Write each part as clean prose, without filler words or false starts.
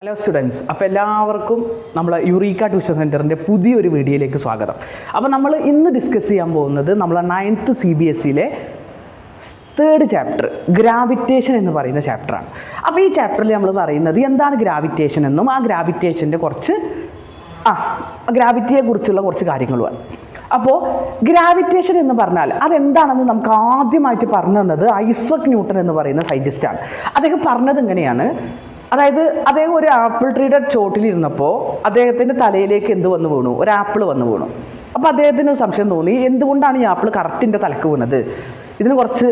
Hello students, അപ്പോൾ എല്ലാവർക്കും നമ്മളെ യുറീക്ക ട്യൂഷൻ സെൻറ്ററിൻ്റെ പുതിയൊരു വീഡിയോയിലേക്ക് സ്വാഗതം. അപ്പോൾ നമ്മൾ ഇന്ന് ഡിസ്കസ് ചെയ്യാൻ പോകുന്നത് നമ്മളെ 9th CBSEയിലെ 3rd ചാപ്റ്റർ ഗ്രാവിറ്റേഷൻ എന്ന് പറയുന്ന ചാപ്റ്ററാണ്. അപ്പോൾ ഈ ചാപ്റ്ററിൽ നമ്മൾ പറയുന്നത് എന്താണ് ഗ്രാവിറ്റേഷൻ എന്നും ആ ഗ്രാവിറ്റേഷൻ്റെ ഗ്രാവിറ്റിയെക്കുറിച്ചുള്ള കുറച്ച് കാര്യങ്ങളുമാണ്. അപ്പോൾ ഗ്രാവിറ്റേഷൻ എന്ന് പറഞ്ഞാൽ അതെന്താണെന്ന് നമുക്ക് ആദ്യമായിട്ട് പറഞ്ഞു തന്നത് ഐസക് ന്യൂട്ടൺ എന്ന് പറയുന്ന സയൻറ്റിസ്റ്റാണ്. അദ്ദേഹം പറഞ്ഞത് ഇങ്ങനെയാണ്. അതായത് അദ്ദേഹം ഒരു ആപ്പിൾ ട്രീയുടെ ചോട്ടിലിരുന്നപ്പോൾ അദ്ദേഹത്തിൻ്റെ തലയിലേക്ക് എന്ത് വന്നു വീണു? ഒരു ആപ്പിൾ വന്നു വീണു. അപ്പോൾ അദ്ദേഹത്തിന് സംശയം തോന്നി, എന്തുകൊണ്ടാണ് ഈ ആപ്പിൾ കറക്റ്റിൻ്റെ തലക്ക് വീണത്? ഇതിന് കുറച്ച്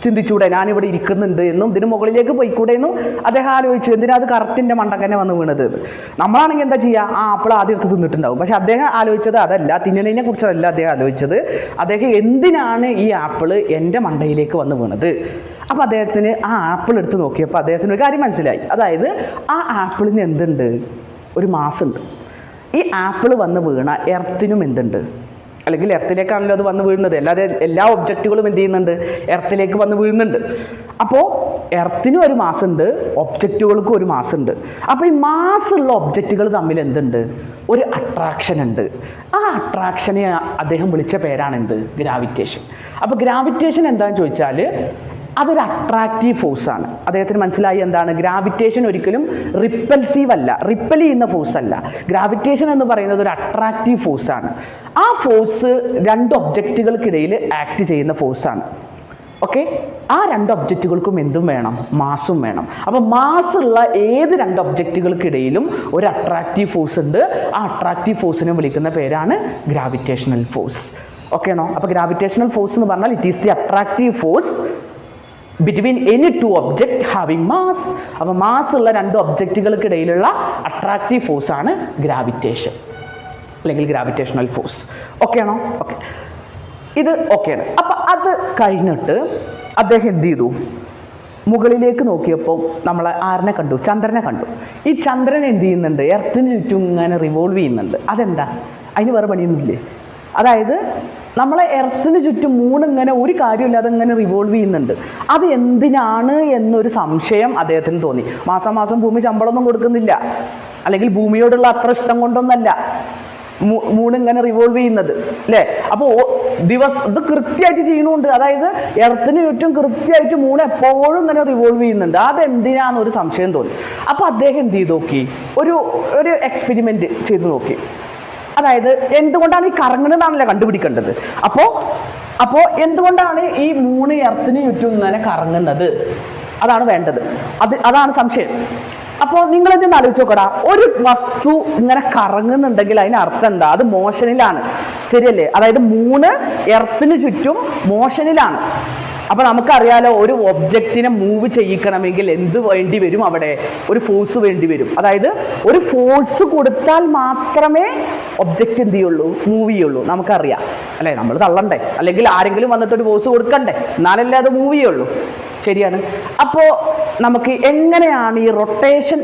ചിന്തിച്ചൂടെ, ഞാനിവിടെ ഇരിക്കുന്നുണ്ട് എന്നും ഇതിന് മുകളിലേക്ക് പോയിക്കൂടെ എന്നും അദ്ദേഹം ആലോചിച്ചു. എന്തിനാ അത് കറക്റ്റിൻ്റെ മണ്ടക്കന്നെ വന്ന് വീണത്? നമ്മളാണെങ്കിൽ എന്താ ചെയ്യുക? ആ ആപ്പിൾ ആദ്യം എടുത്ത് തിന്നിട്ടുണ്ടാവും. പക്ഷെ അദ്ദേഹം ആലോചിച്ചത് അതല്ല, തിന്നണതിനെ കുറിച്ചല്ല അദ്ദേഹം ആലോചിച്ചത്. അദ്ദേഹം എന്തിനാണ് ഈ ആപ്പിൾ എൻ്റെ മണ്ടയിലേക്ക് വന്ന് വീണത്? അപ്പോൾ അദ്ദേഹത്തിന് ആ ആപ്പിൾ എടുത്ത് നോക്കിയപ്പോൾ അദ്ദേഹത്തിന് ഒരു കാര്യം മനസ്സിലായി. അതായത് ആ ആപ്പിളിന് എന്തുണ്ട്? ഒരു മാസ് ഉണ്ട്. ഈ ആപ്പിൾ വന്ന് വീണ എർത്തിനും എന്തുണ്ട്? അല്ലെങ്കിൽ എർത്തിലേക്കാണല്ലോ അത് വന്ന് വീഴുന്നത്. അല്ലാതെ എല്ലാ ഒബ്ജക്റ്റുകളും എന്ത് ചെയ്യുന്നുണ്ട്? എർത്തിലേക്ക് വന്ന് വീഴുന്നുണ്ട്. അപ്പോൾ എർത്തിനും ഒരു മാസ് ഉണ്ട്, ഒബ്ജക്റ്റുകൾക്കും ഒരു മാസ് ഉണ്ട്. അപ്പോൾ ഈ മാസുള്ള ഒബ്ജക്റ്റുകൾ തമ്മിൽ എന്തുണ്ട്? ഒരു അട്രാക്ഷൻ ഉണ്ട്. ആ അട്രാക്ഷനെ അദ്ദേഹം വിളിച്ച പേരാണ് എന്ത്? ഗ്രാവിറ്റേഷൻ. അപ്പോൾ ഗ്രാവിറ്റേഷൻ എന്താണെന്ന് ചോദിച്ചാൽ അതൊരു അട്രാക്റ്റീവ് ഫോഴ്സാണ്. അദ്ദേഹത്തിന് മനസ്സിലായി എന്താണ്? ഗ്രാവിറ്റേഷൻ ഒരിക്കലും റിപ്പൽസീവ് അല്ല, റിപ്പൽ ചെയ്യുന്ന ഫോഴ്സ് അല്ല. ഗ്രാവിറ്റേഷൻ എന്ന് പറയുന്നത് ഒരു അട്രാക്റ്റീവ് ഫോഴ്സാണ്. ആ ഫോഴ്സ് രണ്ട് ഒബ്ജക്റ്റുകൾക്കിടയിൽ ആക്ട് ചെയ്യുന്ന ഫോഴ്സാണ്. ഓക്കെ, ആ രണ്ട് ഒബ്ജക്റ്റുകൾക്കും എന്തും വേണം? മാസും വേണം. അപ്പോൾ മാസുള്ള ഏത് രണ്ട് ഒബ്ജക്റ്റുകൾക്കിടയിലും ഒരു അട്രാക്റ്റീവ് ഫോഴ്സ് ഉണ്ട്. ആ അട്രാക്റ്റീവ് ഫോഴ്സിനെ വിളിക്കുന്ന പേരാണ് ഗ്രാവിറ്റേഷണൽ ഫോഴ്സ്. ഓക്കെ ആണോ? അപ്പോൾ ഗ്രാവിറ്റേഷണൽ ഫോഴ്സ് എന്ന് പറഞ്ഞാൽ it is the attractive force between any two object having mass. അപ്പോൾ മാസ് ഉള്ള രണ്ട് ഒബ്ജക്റ്റുകൾക്കിടയിലുള്ള അട്രാക്റ്റീവ് ഫോഴ്സാണ് ഗ്രാവിറ്റേഷൻ അല്ലെങ്കിൽ ഗ്രാവിറ്റേഷണൽ ഫോഴ്സ്. ഓക്കെ ആണോ? ഓക്കെ, ഇത് ഓക്കെയാണ്. അപ്പം അത് കഴിഞ്ഞിട്ട് അദ്ദേഹം എന്ത് ചെയ്തു? മുകളിലേക്ക് നോക്കിയപ്പോൾ നമ്മൾ ആരിനെ കണ്ടു? ചന്ദ്രനെ കണ്ടു. ഈ ചന്ദ്രൻ എന്ത് ചെയ്യുന്നുണ്ട്? എർത്തിന് ചുറ്റും ഇങ്ങനെ റിവോൾവ് ചെയ്യുന്നുണ്ട്. അതെന്താ? അതിന് വേറെ പണിയൊന്നുമില്ലേ? അതായത് നമ്മളെ എർത്തിന് ചുറ്റും ഇങ്ങനെ ഒരു കാര്യമില്ലാതെ ഇങ്ങനെ റിവോൾവ് ചെയ്യുന്നുണ്ട്. അത് എന്തിനാണ് എന്നൊരു സംശയം അദ്ദേഹത്തിന് തോന്നി. മാസം മാസം ഭൂമി ശമ്പളമൊന്നും കൊടുക്കുന്നില്ല, അല്ലെങ്കിൽ ഭൂമിയോടുള്ള അത്ര ഇഷ്ടം കൊണ്ടൊന്നല്ല ഇങ്ങനെ റിവോൾവ് ചെയ്യുന്നത്, അല്ലേ? അപ്പോൾ ഇത് കൃത്യമായിട്ട് ചെയ്യുന്നുണ്ട്. അതായത് എർത്തിന് ചുറ്റും കൃത്യമായിട്ട് എപ്പോഴും ഇങ്ങനെ റിവോൾവ് ചെയ്യുന്നുണ്ട്. അതെന്തിനാണെന്നൊരു സംശയം തോന്നി. അപ്പോൾ അദ്ദേഹം എന്ത് ചെയ്ത് നോക്കി? ഒരു എക്സ്പെരിമെൻറ്റ് ചെയ്ത് നോക്കി. അതായത് എന്തുകൊണ്ടാണ് ഈ കറങ്ങുന്നതാണല്ലോ കണ്ടുപിടിക്കേണ്ടത്. അപ്പോൾ എന്തുകൊണ്ടാണ് ഈ എർത്തിന് ചുറ്റും ഇങ്ങനെ കറങ്ങുന്നത്? അതാണ് വേണ്ടത്. അതാണ് സംശയം. അപ്പോൾ നിങ്ങളെന്തെന്ന് ആലോചിച്ച് നോക്കടാ, ഒരു വസ്തു ഇങ്ങനെ കറങ്ങുന്നുണ്ടെങ്കിൽ അതിന് അർത്ഥം എന്താ? അത് മോഷനിലാണ്, ശരിയല്ലേ? അതായത് എർത്തിന് ചുറ്റും മോഷനിലാണ്. അപ്പോൾ നമുക്കറിയാലോ, ഒരു ഒബ്ജക്റ്റിനെ മൂവ് ചെയ്യിക്കണമെങ്കിൽ എന്ത് വേണ്ടി വരും? അവിടെ ഒരു ഫോഴ്സ് വേണ്ടി വരും. അതായത് ഒരു ഫോഴ്സ് കൊടുത്താൽ മാത്രമേ ഒബ്ജക്റ്റ് എന്ത് ചെയ്യുള്ളൂ? മൂവ് ചെയ്യുള്ളൂ. നമുക്കറിയാം, അല്ലേ? നമ്മൾ തള്ളണ്ടേ, അല്ലെങ്കിൽ ആരെങ്കിലും വന്നിട്ടൊരു ഫോഴ്സ് കൊടുക്കണ്ടേ, എന്നാലല്ലേ അത് മൂവ് ചെയ്യുള്ളൂ. ശരിയാണ്. അപ്പോൾ നമുക്ക് എങ്ങനെയാണ് ഈ റൊട്ടേഷൻ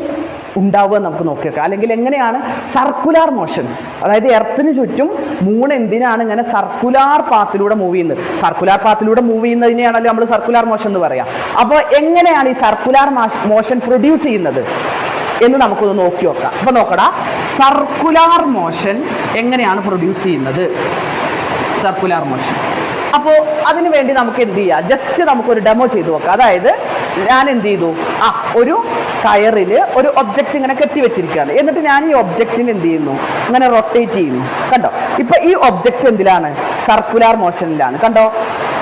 ഉണ്ടാവുക നമുക്ക് നോക്കിയേക്കാം. അല്ലെങ്കിൽ എങ്ങനെയാണ് സർക്കുലാർ മോഷൻ? അതായത് എർത്തിന് ചുറ്റും എന്തിനാണ് ഇങ്ങനെ സർക്കുലാർ പാത്തിലൂടെ മൂവ് ചെയ്യുന്നത്? സർക്കുലാർ പാത്തിലൂടെ മൂവ് ചെയ്യുന്നതിനെയാണല്ലോ നമ്മൾ സർക്കുലാർ മോഷൻ എന്ന് പറയാം. അപ്പോൾ എങ്ങനെയാണ് ഈ സർക്കുലാർ മോഷൻ പ്രൊഡ്യൂസ് ചെയ്യുന്നത് എന്ന് നമുക്കൊന്ന് നോക്കി നോക്കാം. അപ്പോൾ നോക്കടാ, സർക്കുലാർ മോഷൻ എങ്ങനെയാണ് പ്രൊഡ്യൂസ് ചെയ്യുന്നത്? Circular motion. അപ്പോൾ അതിനു വേണ്ടി നമുക്ക് എന്ത് ചെയ്യാം? ജസ്റ്റ് നമുക്കൊരു ഡെമോ ചെയ്ത് നോക്കാം. അതായത് ഞാൻ എന്ത് ചെയ്തു? ഒരു കയറിൽ ഒരു ഒബ്ജക്റ്റ് ഇങ്ങനെ കെട്ടിവെച്ചിരിക്കുകയാണ്. എന്നിട്ട് ഞാൻ ഈ ഒബ്ജക്റ്റിന് എന്ത് ചെയ്യുന്നു? ഇങ്ങനെ റൊട്ടേറ്റ് ചെയ്യുന്നു. കണ്ടോ? ഇപ്പം ഈ ഒബ്ജക്റ്റ് എന്തിലാണ്? സർക്കുലാർ മോഷനിലാണ്. കണ്ടോ?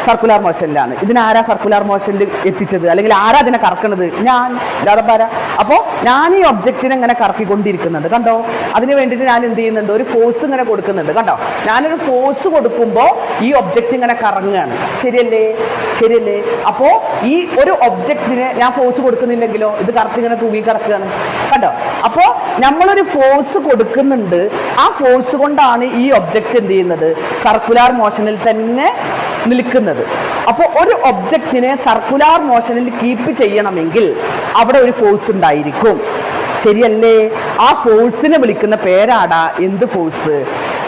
സർക്കുലാർ മോഷനിലാണ്. ഇതിനാരാ സർക്കുലാർ മോഷനിൽ എത്തിച്ചത്? അല്ലെങ്കിൽ ആരാ ഇതിനെ കറക്കണത്? ഞാൻ, രാധപ്പാര. അപ്പോൾ ഞാൻ ഈ ഒബ്ജക്റ്റിനെ ഇങ്ങനെ കറക്കിക്കൊണ്ടിരിക്കുന്നുണ്ട്. കണ്ടോ? അതിന് വേണ്ടിയിട്ട് ഞാൻ എന്ത് ചെയ്യുന്നുണ്ട്? ഒരു ഫോഴ്സ് ഇങ്ങനെ കൊടുക്കുന്നുണ്ട്. കണ്ടോ? ഞാനൊരു ഫോഴ്സ് കൊടുക്കുമ്പോൾ ഈ ഒബ്ജക്റ്റ് ഇങ്ങനെ കറങ്ങുകയാണ്. ശരിയല്ലേ? അപ്പോൾ ഈ ഒരു ഒബ്ജക്റ്റിന് ഞാൻ ഫോഴ്സ് കൊടുക്കുന്നില്ലെങ്കിലോ ഇത് കറക്റ്റ് ഇങ്ങനെ തൂങ്ങി കിടക്കുകയാണ്. കണ്ടോ? അപ്പോൾ നമ്മളൊരു ഫോഴ്സ് കൊടുക്കുന്നുണ്ട്. ആ ഫോഴ്സ് കൊണ്ടാണ് ഈ ഒബ്ജക്റ്റ് എന്ത് ചെയ്യുന്നത്? സർക്കുലാർ മോഷനിൽ തന്നെ നിൽക്കുന്നത്. അപ്പോൾ ഒരു ഒബ്ജക്റ്റിനെ സർക്കുലാർ മോഷനിൽ കീപ്പ് ചെയ്യണമെങ്കിൽ അവിടെ ഒരു ഫോഴ്സ് ഉണ്ടായിരിക്കും. ശരിയല്ലേ? ആ ഫോഴ്സിനെ വിളിക്കുന്ന പേരാടാ എന്ത് ഫോഴ്സ്?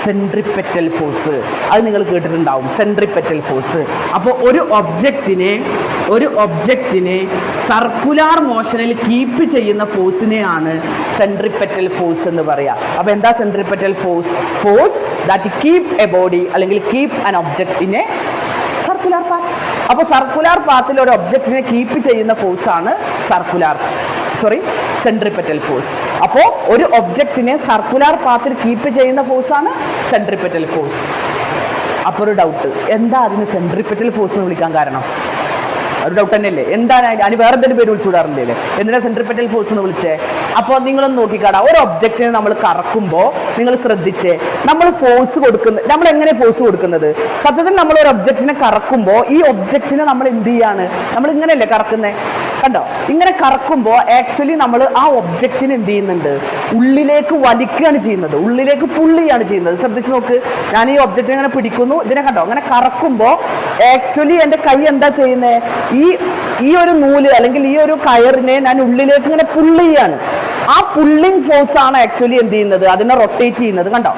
Centripetal force. അത് നിങ്ങൾ കേട്ടിട്ടുണ്ടാവും, സെൻട്രിപെറ്റൽ ഫോഴ്സ്. അപ്പോൾ ഒരു ഒബ്ജക്റ്റിനെ സർക്കുലാർ മോഷനിൽ കീപ്പ് ചെയ്യുന്ന ഫോഴ്സിനെയാണ് സെൻട്രിപെറ്റൽ ഫോഴ്സ് എന്ന് പറയാം. അപ്പോൾ എന്താ centripetal force? Force that keep a body അല്ലെങ്കിൽ keep an object in a circular path. അപ്പോൾ സർക്കുലാർ പാത്തിൽ ഒരു ഒബ്ജക്റ്റിനെ കീപ്പ് ചെയ്യുന്ന ഫോഴ്സാണ് സെൻട്രിപെറ്റൽ ഫോഴ്സ്. അപ്പോൾ ഒരു ഒബ്ജക്റ്റിനെ സർക്കുലാർ പാത്തിൽ കീപ്പ് ചെയ്യുന്ന ഫോഴ്സാണ് സെൻട്രിപെറ്റൽ ഫോഴ്സ്. അപ്പോൾ ഒരു ഡൗട്ട്, എന്താ അതിന് സെൻട്രിപെറ്റൽ ഫോഴ്സ് എന്ന് വിളിക്കാൻ കാരണം? ഒരു ഡൗട്ട് തന്നെയല്ലേ? എന്താണ് അതിന് വേറെ എന്തെങ്കിലും പേര് വിളിച്ചുകൂടാറുണ്ടല്ലേ? എന്തിനാ സെൻട്രിപെറ്റൽ ഫോഴ്സ് എന്ന് വിളിച്ചേ? അപ്പോൾ നിങ്ങളൊന്ന് നോക്കിക്കാടാ, ഒരു ഒബ്ജക്റ്റിനെ നമ്മൾ കറക്കുമ്പോൾ നിങ്ങൾ ശ്രദ്ധിച്ചേ, നമ്മൾ എങ്ങനെ ഫോഴ്സ് കൊടുക്കുന്നത്? സത്യത്തിൽ നമ്മൾ ഒരു ഒബ്ജക്റ്റിനെ കറക്കുമ്പോൾ ഈ ഒബ്ജക്റ്റിനെ നമ്മൾ എന്ത് ചെയ്യാണ്? നമ്മൾ ഇങ്ങനെയല്ലേ കറക്കുന്നത്? കണ്ടോ? ഇങ്ങനെ കറക്കുമ്പോൾ ആക്ച്വലി നമ്മൾ ആ ഒബ്ജക്റ്റിനെ എന്ത് ചെയ്യുന്നുണ്ട്? ഉള്ളിലേക്ക് വലിക്കുകയാണ് ചെയ്യുന്നത്, ഉള്ളിലേക്ക് പുള്ളിയാണ് ചെയ്യുന്നത്. ശ്രദ്ധിച്ച് നോക്ക്, ഞാൻ ഈ ഒബ്ജക്റ്റിനെ ഇങ്ങനെ പിടിക്കുന്നു, ഇതിനെ കണ്ടോ? അങ്ങനെ കറക്കുമ്പോൾ ആക്ച്വലി എൻ്റെ കൈ എന്താ ചെയ്യുന്നത്? ഈ ഒരു നൂല് അല്ലെങ്കിൽ ഈ ഒരു കയറിനെ ഞാൻ ഉള്ളിലേക്ക് ഇങ്ങനെ പുള്ള് ചെയ്യാണ്. ആ പുള്ളിങ് ഫോഴ്സ് ആണ് ആക്ച്വലി എന്ത് ചെയ്യുന്നത്? അതിനെ റൊട്ടേറ്റ് ചെയ്യുന്നത്. കണ്ടോ?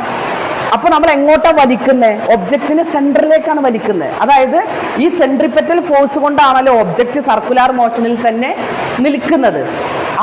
അപ്പൊ നമ്മൾ എങ്ങോട്ടാ വലിക്കുന്നത്? ഒബ്ജക്റ്റിന് സെന്ററിലേക്കാണ് വലിക്കുന്നത്. അതായത് ഈ സെൻട്രിപെറ്റൽ ഫോഴ്സ് കൊണ്ടാണല്ലോ ഒബ്ജക്റ്റ് സർക്കുലാർ മോഷനിൽ തന്നെ നിൽക്കുന്നത്.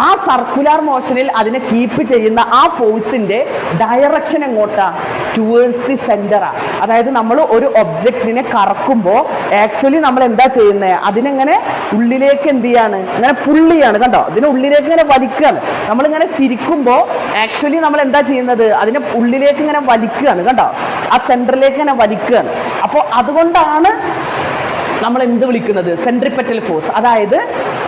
ആ സർക്കുലാർ മോഷനിൽ അതിനെ കീപ്പ് ചെയ്യുന്ന ആ ഫോഴ്സിന്റെ ഡയറക്ഷൻ എങ്ങോട്ടാ? ടുവേഴ്സ് ദി സെന്ററാ. അതായത് നമ്മൾ ഒരു ഒബ്ജക്റ്റിനെ കറക്കുമ്പോൾ ആക്ച്വലി നമ്മൾ എന്താ ചെയ്യുന്നത്? അതിനെങ്ങനെ ഉള്ളിലേക്ക് എന്ത് ചെയ്യാണ്? ഇങ്ങനെ പുള്ളിയാണ്. കണ്ടോ? അതിനെ ഉള്ളിലേക്ക് ഇങ്ങനെ വലിക്കുകയാണ്. നമ്മളിങ്ങനെ തിരിക്കുമ്പോൾ ആക്ച്വലി നമ്മൾ എന്താ ചെയ്യുന്നത്? അതിനെ ഉള്ളിലേക്ക് ഇങ്ങനെ വലിക്കുകയാണ്. കണ്ടോ? ആ സെന്ററിലേക്ക് ഇങ്ങനെ വലിക്കുകയാണ്. അപ്പോൾ അതുകൊണ്ടാണ് നമ്മൾ എന്ത് വിളിക്കുന്നത്? Centripetal force. അതായത്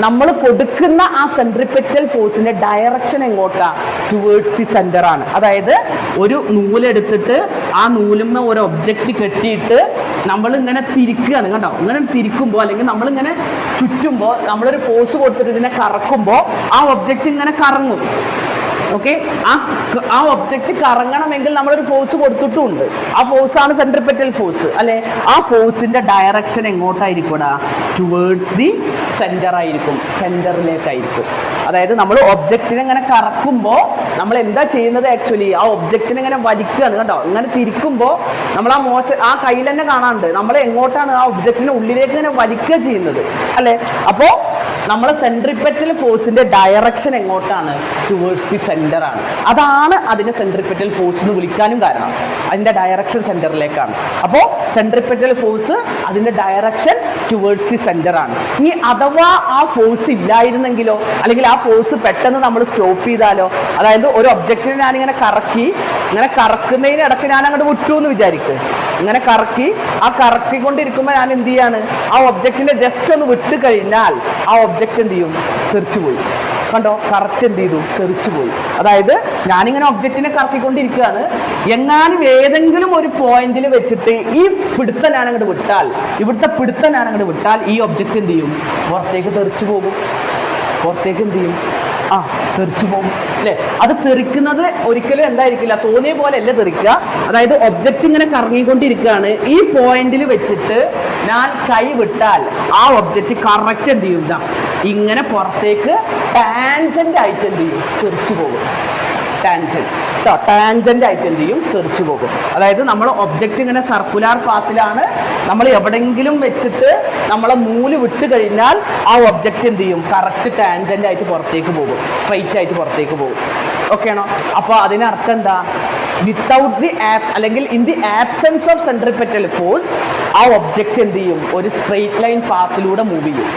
നമ്മൾ കൊടുക്കുന്ന ആ സെൻട്രിപെറ്റൽ ഫോഴ്സിന്റെ ഡയറക്ഷൻ എങ്ങോട്ടാ? ടുവേഴ്സ് ദി സെന്റർ ആണ്. അതായത് ഒരു നൂലെടുത്തിട്ട് ആ നൂലിന്മേൽ ഒരു ഒബ്ജക്റ്റ് കെട്ടിയിട്ട് നമ്മൾ ഇങ്ങനെ തിരിക്കുകയാണ്. കണ്ടോ? ഇങ്ങനെ തിരിക്കുമ്പോൾ അല്ലെങ്കിൽ നമ്മളിങ്ങനെ ചുറ്റുമ്പോൾ നമ്മളൊരു ഫോഴ്സ് കൊടുത്തിട്ട് ഇതിനെ കറക്കുമ്പോൾ ആ ഒബ്ജക്റ്റ് ഇങ്ങനെ കറങ്ങും. ഓക്കെ, ആ ഒബ്ജക്റ്റ് കറങ്ങണമെങ്കിൽ നമ്മളൊരു ഫോഴ്സ് കൊടുത്തിട്ടുണ്ട്. ആ ഫോഴ്സാണ് സെൻട്രിപെറ്റൽ ഫോഴ്സ് അല്ലെ? ആ ഫോഴ്സിന്റെ ഡയറക്ഷൻ എങ്ങോട്ടായിരിക്കും? ടുവേഴ്സ് ദി സെന്റർ ആയിരിക്കും, സെന്ററിലേക്കായിരിക്കും. അതായത് നമ്മൾ ഒബ്ജക്റ്റിനെ ഇങ്ങനെ കറക്കുമ്പോൾ നമ്മൾ എന്താ ചെയ്യുന്നത്? ആക്ച്വലി ആ ഒബ്ജക്റ്റിനെ ഇങ്ങനെ വലിക്കുകയാണ്. കണ്ടോ? ഇങ്ങനെ തിരിക്കുമ്പോൾ നമ്മൾ ആ കയ്യിൽ തന്നെ കാണാറുണ്ട് നമ്മൾ എങ്ങോട്ടാണ് ആ ഒബ്ജക്റ്റിനെ ഉള്ളിലേക്ക് ഇങ്ങനെ വലിക്കുക ചെയ്യുന്നത് അല്ലെ? അപ്പോൾ നമ്മളെ സെൻട്രിപെറ്റൽ ഫോഴ്സിന്റെ ഡയറക്ഷൻ എങ്ങോട്ടാണ്? ടുവേഴ്സ് ദി സെന്റർ ആണ്. അതാണ് അതിനെ സെൻട്രിപെറ്റൽ ഫോഴ്സ് എന്ന് വിളിക്കാനും കാരണം. അതിന്റെ ഡയറക്ഷൻ സെന്ററിലേക്കാണ്. അപ്പോൾ സെൻട്രിപെറ്റൽ ഫോഴ്സ് അതിന്റെ ഡയറക്ഷൻ ടുവേഴ്സ് ദി സെന്റർ ആണ്. ഇനി അഥവാ ആ ഫോഴ്സ് ഇല്ലായിരുന്നെങ്കിലോ, അല്ലെങ്കിൽ ആ ഫോഴ്സ് പെട്ടെന്ന് നമ്മൾ സ്റ്റോപ്പ് ചെയ്താലോ, അതായത് ഒരു ഒബ്ജക്റ്റിനെ ഞാനിങ്ങനെ കറക്കുന്നതിനിടയ്ക്ക് ഞാൻ അങ്ങോട്ട് വിട്ടു എന്ന് വിചാരിക്കുക. ഇങ്ങനെ കറക്കിക്കൊണ്ടിരിക്കുമ്പോൾ ഞാൻ എന്ത് ചെയ്യാണ്? ആ ഒബ്ജക്റ്റിനെ ജസ്റ്റ് ഒന്ന് വിട്ട് കഴിഞ്ഞാൽ ആ ഒബ്ജക്റ്റ് എന്ത് ചെയ്യും? തെറിച്ചുപോയി. കണ്ടോ? കറക്റ്റ് എന്ത് ചെയ്തു? തെറിച്ചുപോയി. അതായത് ഞാനിങ്ങനെ ഒബ്ജക്റ്റിനെ കറക്കിക്കൊണ്ടിരിക്കുകയാണ്, എങ്ങാനും ഏതെങ്കിലും ഒരു പോയിന്റിൽ വെച്ചിട്ട് ഈ പിടുത്തം ഞാൻ അങ്ങോട്ട് വിട്ടാൽ, ഈ ഒബ്ജക്റ്റ് എന്ത് ചെയ്യും? പുറത്തേക്ക് തെറിച്ചു പോകും. തെറിച്ചു പോകും അല്ലേ? അത് തെറിക്കുന്നത് ഒരിക്കലും എന്തായിരിക്കില്ല, തോന്നിയ പോലെ അല്ല തെറിക്കുക. അതായത് ഒബ്ജക്റ്റ് ഇങ്ങനെ കറങ്ങിക്കൊണ്ടിരിക്കുകയാണ്, ഈ പോയിന്റിൽ വെച്ചിട്ട് ഞാൻ കൈ വിട്ടാൽ ആ ഒബ്ജക്റ്റ് കറക്റ്റ് എന്ത് ചെയ്യും? ഇങ്ങനെ പുറത്തേക്ക് ടാൻജന്റ് ആയിട്ട് എന്ത് ചെയ്യും? തെറിച്ചു പോകും. ടാൻജന്റ് ആയിട്ട് എന്ത് ചെയ്യും? തെറിച്ചു പോകും. അതായത് നമ്മൾ ഒബ്ജക്റ്റ് ഇങ്ങനെ സർക്കുലാർ പാത്തിലാണ്, നമ്മൾ എവിടെയെങ്കിലും വെച്ചിട്ട് നമ്മളെ നൂല് വിട്ട് കഴിഞ്ഞാൽ ആ ഒബ്ജക്റ്റ് എന്ത് ചെയ്യും? കറക്റ്റ് ടാൻജന്റ് ആയിട്ട് പുറത്തേക്ക് പോകും, സ്ട്രൈറ്റ് ആയിട്ട് പുറത്തേക്ക് പോകും. ഓക്കെ ആണോ? അപ്പോൾ അതിനർത്ഥം എന്താ? വിത്തൗട്ട് ദി അല്ലെങ്കിൽ in the absence of centripetal force ആ ഒബ്ജക്റ്റ് എന്ത് ചെയ്യും? ഒരു സ്ട്രെയിറ്റ് ലൈൻ പാത്തിലൂടെ മൂവ് ചെയ്യും.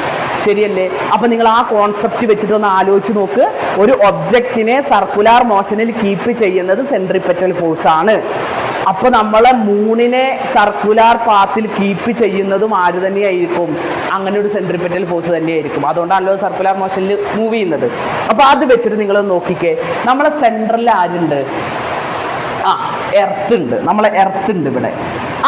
ശരിയല്ലേ? അപ്പൊ നിങ്ങൾ ആ കോൺസെപ്റ്റ് വെച്ചിട്ട് ഒന്ന് ആലോചിച്ച് നോക്ക്. ഒരു ഒബ്ജക്റ്റിനെ സർക്കുലാർ മോഷനിൽ കീപ്പ് ചെയ്യുന്നത് സെൻട്രിപെറ്റൽ ഫോഴ്സ് ആണ്. അപ്പൊ നമ്മളെ മൂണിനെ സർക്കുലാർ പാത്തിൽ കീപ്പ് ചെയ്യുന്നതും ആര് തന്നെയായിരിക്കും? അങ്ങനെ ഒരു സെൻട്രിപെറ്റൽ ഫോഴ്സ് തന്നെയായിരിക്കും. അതുകൊണ്ടാണല്ലോ സർക്കുലാർ മോഷനിൽ മൂവ് ചെയ്യുന്നത്. അപ്പൊ അത് വെച്ചിട്ട് നിങ്ങൾ നോക്കിക്കേ, നമ്മളെ സെൻട്രലിൽ ആരുണ്ട്? എർത്ത് ഉണ്ട്. നമ്മളെ എർത്ത് ഉണ്ട് ഇവിടെ.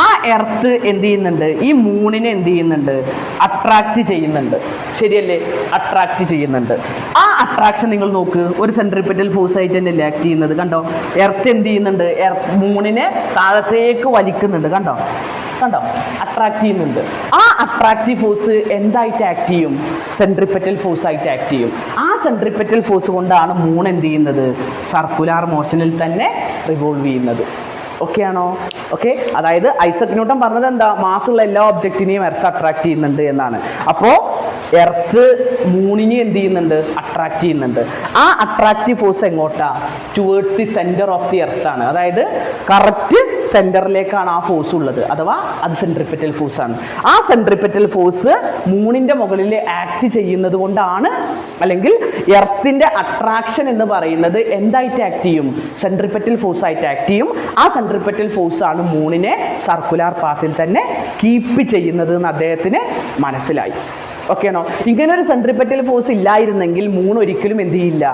ആ എർത്ത് എന്ത് ചെയ്യുന്നുണ്ട്? ഈ മൂണിനെ എന്ത് ചെയ്യുന്നുണ്ട്? അട്രാക്റ്റ് ചെയ്യുന്നുണ്ട്. ശരിയല്ലേ? അട്രാക്റ്റ് ചെയ്യുന്നുണ്ട്. ആ അട്രാക്ഷൻ നിങ്ങൾ നോക്ക്, ഒരു സെൻട്രിപെറ്റൽ ഫോഴ്സ് ആയിട്ട് തന്നെയല്ലേ ആക്ട് ചെയ്യുന്നത്. കണ്ടോ? എർത്ത് എന്ത് ചെയ്യുന്നുണ്ട്? മൂണിനെ താഴത്തേക്ക് വലിക്കുന്നുണ്ട്. കണ്ടോ? കണ്ടോ, അട്രാക്ട് ചെയ്യുന്നുണ്ട്. ആ അട്രാക്റ്റീവ് ഫോഴ്സ് എന്തായിട്ട് ആക്ട് ചെയ്യും? സെൻട്രിപെറ്റൽ ഫോഴ്സ് ആയിട്ട് ആക്ട് ചെയ്യും. ആ സെൻട്രിപെറ്റൽ ഫോഴ്സ് കൊണ്ടാണ് മൂൺ എന്ത് ചെയ്യുന്നത്? സർക്കുലാർ മോഷനിൽ തന്നെ റിവോൾവ് ചെയ്യുന്നത്. ഓക്കെ ആണോ? ഓക്കെ, അതായത് ഐസക് ന്യൂട്ടൺ പറഞ്ഞത് എന്താ? മാസുള്ള എല്ലാ ഒബ്ജക്റ്റിനെയും എർത്ത് അട്രാക്ട് ചെയ്യുന്നുണ്ട് എന്നാണ്. അപ്പോൾ എർത്ത് മൂണിനെ എന്ത് ചെയ്യുന്നുണ്ട്? അട്രാക്ട് ചെയ്യുന്നുണ്ട്. ആ അട്രാക്റ്റീവ് ഫോഴ്സ് എങ്ങോട്ടാ? Towards the centre of the earth ആണ്. അതായത് കറക്റ്റ് സെന്ററിലേക്കാണ് ആ ഫോഴ്സ് ഉള്ളത്, അഥവാ അത് സെൻട്രിപെറ്റൽ ഫോഴ്സ് ആണ്. ആ സെൻട്രിപെറ്റൽ ഫോഴ്സ് മൂണിന്റെ മുകളിൽ ആക്ട് ചെയ്യുന്നത് കൊണ്ടാണ്, അല്ലെങ്കിൽ എർത്തിന്റെ അട്രാക്ഷൻ എന്ന് പറയുന്നത് എന്തായിട്ട് ആക്ട് ചെയ്യും? സെൻട്രിപെറ്റൽ ഫോഴ്സ് ആയിട്ട് ആക്ട് ചെയ്യും. ആ സെൻട്രിപെറ്റൽ ഫോഴ്സ് ആണ് മൂണിനെ സർക്കുലാർ പാത്തിൽ തന്നെ കീപ്പ് ചെയ്യുന്നത് എന്ന് അദ്ദേഹത്തിന് മനസ്സിലായി. ഓക്കെ ആണോ? ഇങ്ങനെ ഒരു സെൻട്രിപെറ്റൽ ഫോഴ്സ് ഇല്ലായിരുന്നെങ്കിൽ മൂൺ ഒരിക്കലും എന്ത് ചെയ്യില്ല?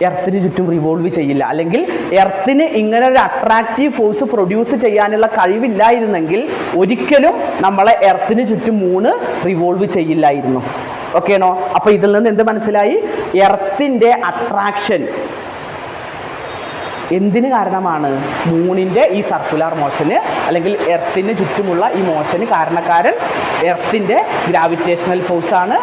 എർത്തിന് ചുറ്റും റിവോൾവ് ചെയ്യില്ല. അല്ലെങ്കിൽ എർത്തിന് ഇങ്ങനെ ഒരു അട്രാക്റ്റീവ് ഫോഴ്സ് പ്രൊഡ്യൂസ് ചെയ്യാനുള്ള കഴിവില്ലായിരുന്നെങ്കിൽ ഒരിക്കലും നമ്മളെ എർത്തിന് ചുറ്റും മൂണ് റിവോൾവ് ചെയ്യില്ലായിരുന്നു. ഓക്കെ ആണോ? അപ്പൊ ഇതിൽ നിന്ന് എന്ത് മനസ്സിലായി? എർത്തിന്റെ അട്രാക്ഷൻ എന്തിന് കാരണമാണ്? മൂണിൻ്റെ ഈ സർക്കുലാർ മോഷന്, അല്ലെങ്കിൽ എർത്തിന് ചുറ്റുമുള്ള ഈ മോഷന് കാരണക്കാരൻ എർത്തിൻ്റെ ഗ്രാവിറ്റേഷണൽ ഫോഴ്സ് ആണ്.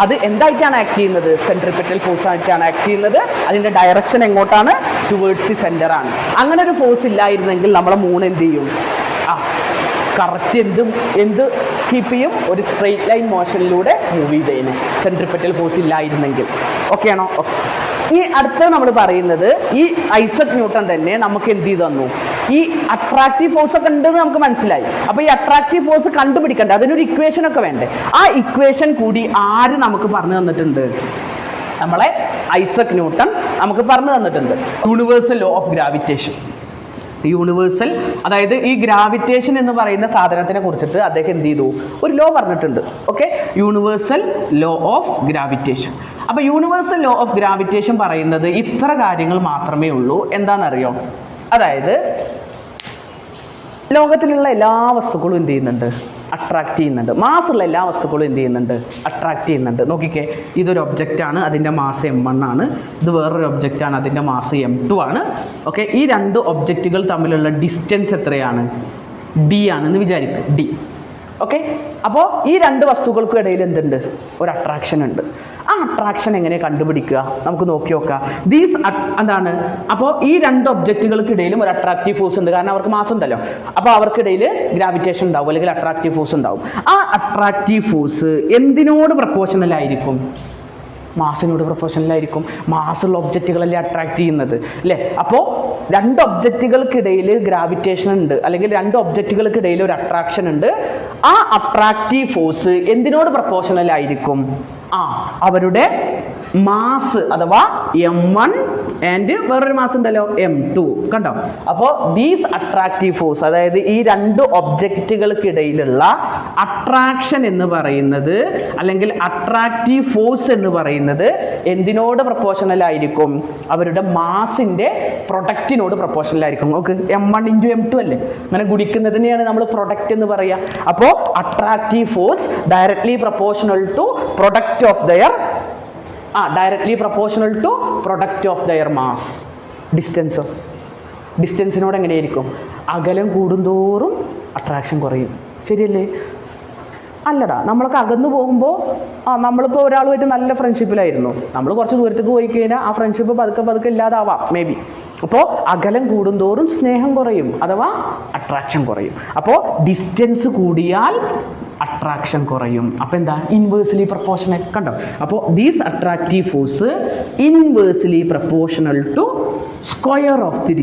അത് എന്തായിട്ടാണ് ആക്ട് ചെയ്യുന്നത്? സെൻട്രിപെറ്റൽ ഫോഴ്സ് ആയിട്ടാണ് ആക്ട് ചെയ്യുന്നത്. അതിൻ്റെ ഡയറക്ഷൻ എങ്ങോട്ടാണ്? ടുവേർഡ്സ് ദി സെൻറ്റർ ആണ്. അങ്ങനെ ഒരു ഫോഴ്സ് ഇല്ലായിരുന്നെങ്കിൽ നമ്മളെ മൂൺ എന്ത് ചെയ്യും? കറക്റ്റ് എന്ത് കീപ്പ് ചെയ്യും? ഒരു സ്ട്രെയിറ്റ് ലൈൻ മോഷനിലൂടെ മൂവ് ചെയ്തേനെ, സെൻട്രിപെറ്റൽ ഫോഴ്സ് ഇല്ലായിരുന്നെങ്കിൽ. ഓക്കെ ആണോ? ഓക്കെ. ഈ അടുത്ത നമ്മൾ പറയുന്നത് ഈ ഐസക് ന്യൂട്ടൺ തന്നെ നമുക്ക് എന്ത് ചെയ്തു തന്നു? ഈ അട്രാക്റ്റീവ് ഫോഴ്സ് ഒക്കെ ഉണ്ടെന്ന് നമുക്ക് മനസ്സിലായി. അപ്പോൾ ഈ അട്രാക്റ്റീവ് ഫോഴ്സ് കണ്ടുപിടിക്കണ്ടേ? അതിനൊരു ഇക്വേഷൻ ഒക്കെ വേണ്ടേ? ആ ഇക്വേഷൻ കൂടി ആര് നമുക്ക് പറഞ്ഞു തന്നിട്ടുണ്ട്? നമ്മളെ ഐസക് ന്യൂട്ടൺ നമുക്ക് പറഞ്ഞു തന്നിട്ടുണ്ട്. Universal law of gravitation. Universal, അതായത് ഈ ഗ്രാവിറ്റേഷൻ എന്ന് പറയുന്ന സാധനത്തിനെ കുറിച്ചിട്ട് അദ്ദേഹം എന്ത് ചെയ്തു? ഒരു ലോ പറഞ്ഞിട്ടുണ്ട്. Okay, universal law of gravitation. അപ്പോൾ യൂണിവേഴ്സൽ ലോ ഓഫ് ഗ്രാവിറ്റേഷൻ പറയുന്നത് ഇത്ര കാര്യങ്ങൾ മാത്രമേ ഉള്ളൂ. എന്താണെന്നറിയോ? അതായത് ലോകത്തിലുള്ള എല്ലാ വസ്തുക്കളും എന്ത് ചെയ്യുന്നുണ്ട്? അട്രാക്ട് ചെയ്യുന്നുണ്ട്. മാസുള്ള എല്ലാ വസ്തുക്കളും എന്ത് ചെയ്യുന്നുണ്ട്? അട്രാക്ട് ചെയ്യുന്നുണ്ട്. നോക്കിക്കേ, ഇതൊരു ഒബ്ജക്റ്റാണ്, അതിൻ്റെ മാസ് m1 ആണ്. ഇത് വേറൊരു ഒബ്ജക്റ്റാണ്, അതിൻ്റെ മാസ് m2 ആണ്. ഓക്കെ, ഈ രണ്ട് ഒബ്ജക്റ്റുകൾ തമ്മിലുള്ള ഡിസ്റ്റൻസ് എത്രയാണ്? d ആണെന്ന് വിചാരിക്കുക, d. ഓക്കെ, അപ്പോൾ ഈ രണ്ട് വസ്തുക്കൾക്കും ഇടയിൽ എന്തുണ്ട്? ഒരു അട്രാക്ഷൻ ഉണ്ട്. ആ അട്രാക്ഷൻ എങ്ങനെ കണ്ടുപിടിക്കുക? നമുക്ക് നോക്കി നോക്കാം. എന്താണ്? അപ്പോൾ ഈ രണ്ട് ഒബ്ജക്റ്റുകൾക്കിടയിലും ഒരു അട്രാക്റ്റീവ് ഫോഴ്സ് ഉണ്ട്, കാരണം അവർക്ക് മാസ് ഉണ്ടല്ലോ. അപ്പോൾ അവർക്കിടയിൽ ഗ്രാവിറ്റേഷൻ ഉണ്ടാവും, അല്ലെങ്കിൽ അട്രാക്റ്റീവ് ഫോഴ്സ് ഉണ്ടാവും. ആ അട്രാക്റ്റീവ് ഫോഴ്സ് എന്തിനോട് പ്രപ്പോർഷണൽ ആയിരിക്കും? മാസിനോട് പ്രപ്പോർഷണലായിരിക്കും. മാസുള്ള ഒബ്ജക്റ്റുകളല്ലേ അട്രാക്ട് ചെയ്യുന്നത്, അല്ലേ? അപ്പോൾ രണ്ട് ഒബ്ജക്റ്റുകൾക്കിടയിൽ ഗ്രാവിറ്റേഷൻ ഉണ്ട്, അല്ലെങ്കിൽ രണ്ട് ഒബ്ജക്റ്റുകൾക്കിടയിൽ ഒരു അട്രാക്ഷൻ ഉണ്ട്. ആ അട്രാക്റ്റീവ് ഫോഴ്സ് എന്തിനോട് പ്രപ്പോർഷണൽ ആയിരിക്കും? അവരുടെ മാസ്, അഥവാ m1 ആൻഡ് വേറൊരു മാസ് ഉണ്ടല്ലോ m2. കണ്ടോ? അപ്പോൾ ദീസ് അട്രാക്റ്റീവ് ഫോഴ്സ്, അതായത് ഈ രണ്ട് ഒബ്ജക്റ്റുകൾക്കിടയിലുള്ള അട്രാക്ഷൻ എന്ന് പറയുന്നത്, അല്ലെങ്കിൽ അട്രാക്റ്റീവ് ഫോഴ്സ് എന്ന് പറയുന്നത് എന്തിനോട് പ്രപ്പോർഷണൽ ആയിരിക്കും? അവരുടെ മാസിൻ്റെ പ്രൊഡക്റ്റിനോട് പ്രപ്പോർഷണൽ ആയിരിക്കും. നോക്ക്, m1 ഇൻറ്റു m2 അല്ലേ? അങ്ങനെ ഗുണിക്കുന്നതിനെയാണ് നമ്മൾ പ്രൊഡക്റ്റ് എന്ന് പറയുക. അപ്പോൾ attractive force directly proportional to product of their directly proportional to product of their mass. ഡിസ്റ്റൻസിനോട് എങ്ങനെയായിരിക്കും? അകലം കൂടുന്തോറും അട്രാക്ഷൻ കുറയും. ശരിയല്ലേ? അല്ലടാ, നമ്മളൊക്കെ അകന്നു പോകുമ്പോൾ നമ്മളിപ്പോൾ ഒരാളുമായിട്ട് നല്ല ഫ്രണ്ട്ഷിപ്പിലായിരുന്നു, നമ്മൾ കുറച്ച് ദൂരത്തേക്ക് പോയി കഴിഞ്ഞാൽ ആ ഫ്രണ്ട്ഷിപ്പ് പതുക്കെ ഇല്ലാതാവാം, മേ ബി. അപ്പോൾ അകലം കൂടുന്തോറും സ്നേഹം കുറയും, അഥവാ അട്രാക്ഷൻ കുറയും. അപ്പോൾ ഡിസ്റ്റൻസ് കൂടിയാൽ അട്രാക്ഷൻ കുറയും. അപ്പോൾ എന്താ? Inversely proportional. കണ്ടോ? അപ്പോൾ these attractive force inversely proportional to square of the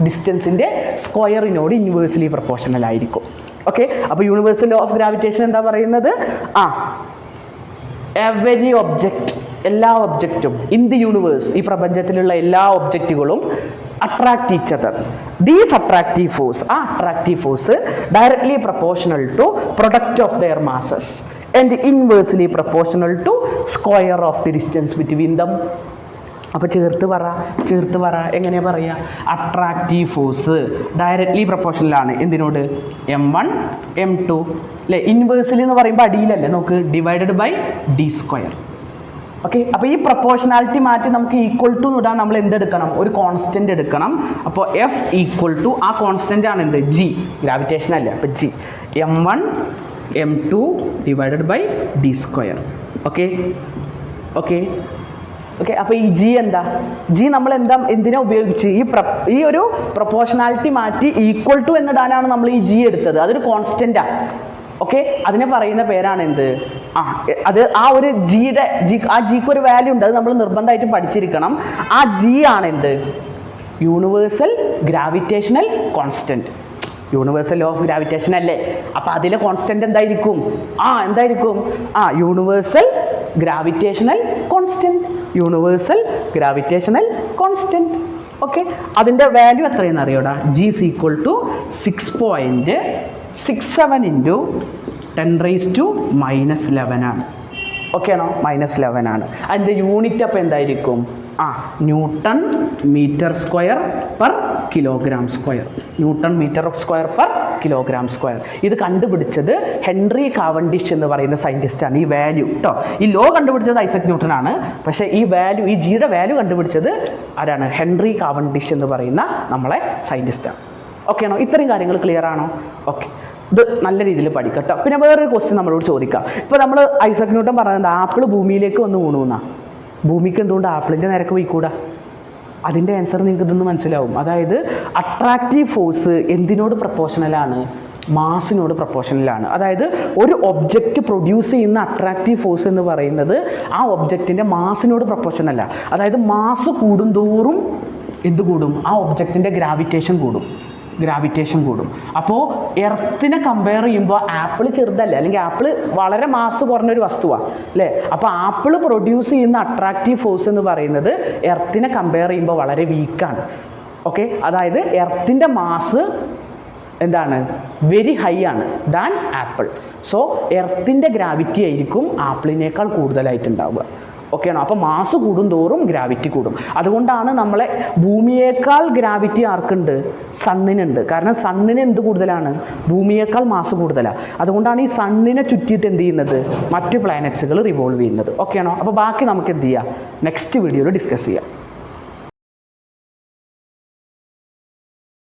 ഡിസ്റ്റൻസിൻ്റെ സ്ക്വയറിനോട് ഇൻവേഴ്സ്ലി പ്രപ്പോർഷണൽ ആയിരിക്കും. ഓക്കെ, അപ്പോൾ യൂണിവേഴ്സൽ ലോ ഓഫ് ഗ്രാവിറ്റേഷൻ എന്താ പറയുന്നത്? എവരി ഒബ്ജക്റ്റ്, എല്ലാ ഒബ്ജക്റ്റും ഇൻ ദി യൂണിവേഴ്സ്, ഈ പ്രപഞ്ചത്തിലുള്ള എല്ലാ ഒബ്ജക്റ്റുകളും attract each other. These attractive force, attractive force directly proportional to product of their masses and inversely proportional to square of the distance between them. അപ്പോൾ ചേർത്ത് പറ എങ്ങനെയാണ് പറയുക? അട്രാക്റ്റീവ് ഫോഴ്സ് ഡയറക്ട്ലി പ്രപ്പോർഷണലാണ് എന്തിനോട്? m1 m2 അല്ലേ? ഇൻവേഴ്സലി എന്ന് പറയുമ്പോൾ അടിയിലല്ലേ? നോക്ക്, ഡിവൈഡഡ് ബൈ d². ഓക്കെ. അപ്പോൾ ഈ പ്രൊപ്പോർഷണാലിറ്റി മാറ്റി നമുക്ക് ഈക്വൽ ടു ഇടാൻ നമ്മൾ എന്തെടുക്കണം? ഒരു കോൺസ്റ്റന്റ് എടുക്കണം. അപ്പോൾ എഫ് ഈക്വൽ ടു ആ കോൺസ്റ്റന്റ് ആണ് എന്ത്? ജി. ഗ്രാവിറ്റേഷൻ അല്ലേ, അപ്പോൾ G m1 m2 divided by D square. Okay okay okay. അപ്പോൾ ഈ ജി എന്താ? ജി നമ്മൾ എന്തിനാ ഉപയോഗിച്ച്? ഈ ഒരു പ്രൊപ്പോർഷണാലിറ്റി മാറ്റി ഈക്വൽ ടു എന്നിടാനാണ് നമ്മൾ ഈ ജി എടുത്തത്. അതൊരു കോൺസ്റ്റന്റാണ്. ഓക്കെ. അതിനെ പറയുന്ന പേരാണ് എന്ത്? അത് ആ ഒരു ആ ജിക്ക് ഒരു വാല്യൂ ഉണ്ട്, അത് നമ്മൾ നിർബന്ധമായിട്ടും പഠിച്ചിരിക്കണം. ആ ജി ആണ് എന്ത്? Universal gravitational constant. Universal law of gravitation അല്ലേ, അപ്പോൾ അതിലെ കോൺസ്റ്റന്റ് എന്തായിരിക്കും? എന്തായിരിക്കും? Universal gravitational constant. Universal gravitational constant. Okay. അതിൻ്റെ വാല്യൂ എത്രയെന്ന് അറിയോടാ? G is equal to 6.67 into 10⁻⁻11 ആണ്. ഓക്കെ ആണോ? -11 ആണ്. അതിൻ്റെ യൂണിറ്റ് അപ്പോൾ എന്തായിരിക്കും? Newton metre square per kilogram square. Newton metre square per kilogram square. ഇത് കണ്ടുപിടിച്ചത് ഹെൻറി കാവൻഡിഷ് എന്ന് പറയുന്ന സയൻറ്റിസ്റ്റാണ്. ഈ വാല്യൂ കേട്ടോ, ഈ ലോ കണ്ടുപിടിച്ചത് ഐസക് ന്യൂട്ടൺ ആണ്. പക്ഷേ ഈ വാല്യൂ, ഈ ജിയുടെ വാല്യൂ കണ്ടുപിടിച്ചത് ആരാണ്? ഹെൻറി കാവൻഡിഷ് എന്ന് പറയുന്ന നമ്മളെ സയൻറ്റിസ്റ്റാണ്. ഓക്കെ ആണോ? ഇത്രയും കാര്യങ്ങൾ ക്ലിയർ ആണോ? ഓക്കെ. ഇത് നല്ല രീതിയിൽ പഠിക്കാം കേട്ടോ. പിന്നെ വേറൊരു ക്വസ്റ്റ്യൻ നമ്മളോട് ചോദിക്കാം. ഇപ്പോൾ നമ്മൾ ഐസക് ന്യൂട്ടൺ പറയുന്നത് ആപ്പിൾ ഭൂമിയിലേക്ക് വന്ന് വീണുന്നാ. ഭൂമിക്ക് എന്തുകൊണ്ട് ആപ്പിളിൻ്റെ നിരക്ക് പോയിക്കൂടാ? അതിൻ്റെ ആൻസർ നിങ്ങൾക്ക് ഇതൊന്ന് മനസ്സിലാവും. അതായത് അട്രാക്റ്റീവ് ഫോഴ്സ് എന്തിനോട് പ്രപ്പോർഷണലാണ്? മാസിനോട് പ്രപ്പോർഷണലാണ്. അതായത് ഒരു ഒബ്ജക്റ്റ് പ്രൊഡ്യൂസ് ചെയ്യുന്ന അട്രാക്റ്റീവ് ഫോഴ്സ് എന്ന് പറയുന്നത് ആ ഒബ്ജക്റ്റിൻ്റെ മാസിനോട് പ്രപ്പോർഷണല്ല. അതായത് മാസ് കൂടുന്തോറും എന്ത് കൂടും? ആ ഒബ്ജക്റ്റിൻ്റെ ഗ്രാവിറ്റേഷൻ കൂടും. അപ്പോൾ എർത്തിനെ കമ്പയർ ചെയ്യുമ്പോൾ ആപ്പിൾ ചെറുതല്ലേ, അല്ലെങ്കിൽ ആപ്പിൾ വളരെ മാസ് കുറഞ്ഞൊരു വസ്തുവാണ് അല്ലേ. അപ്പോൾ ആപ്പിൾ പ്രൊഡ്യൂസ് ചെയ്യുന്ന അട്രാക്റ്റീവ് ഫോഴ്സ് എന്ന് പറയുന്നത് എർത്തിനെ കമ്പയർ ചെയ്യുമ്പോൾ വളരെ വീക്കാണ്. ഓക്കെ. അതായത് എർത്തിൻ്റെ മാസ് എന്താണ്? വെരി ഹൈ ആണ് ദാൻ ആപ്പിൾ. സോ എർത്തിൻ്റെ ഗ്രാവിറ്റി ആയിരിക്കും ആപ്പിളിനേക്കാൾ കൂടുതലായിട്ടുണ്ടാവുക. ഓക്കെ ആണോ? അപ്പോൾ മാസ് കൂടുന്തോറും ഗ്രാവിറ്റി കൂടും. അതുകൊണ്ടാണ് നമ്മളെ ഭൂമിയേക്കാൾ ഗ്രാവിറ്റി ആർക്കുണ്ട്? സണ്ണിനുണ്ട്. കാരണം സണ്ണിന് എന്ത് കൂടുതലാണ്? ഭൂമിയേക്കാൾ മാസ് കൂടുതലാണ്. അതുകൊണ്ടാണ് ഈ സണ്ണിനെ ചുറ്റിയിട്ട് എന്ത് ചെയ്യുന്നത്? മറ്റു പ്ലാനറ്റ്സുകൾ റിവോൾവ് ചെയ്യുന്നത്. ഓക്കെ ആണോ? അപ്പോൾ ബാക്കി നമുക്ക് എന്ത് ചെയ്യാം? നെക്സ്റ്റ് വീഡിയോയിൽ ഡിസ്കസ് ചെയ്യാം.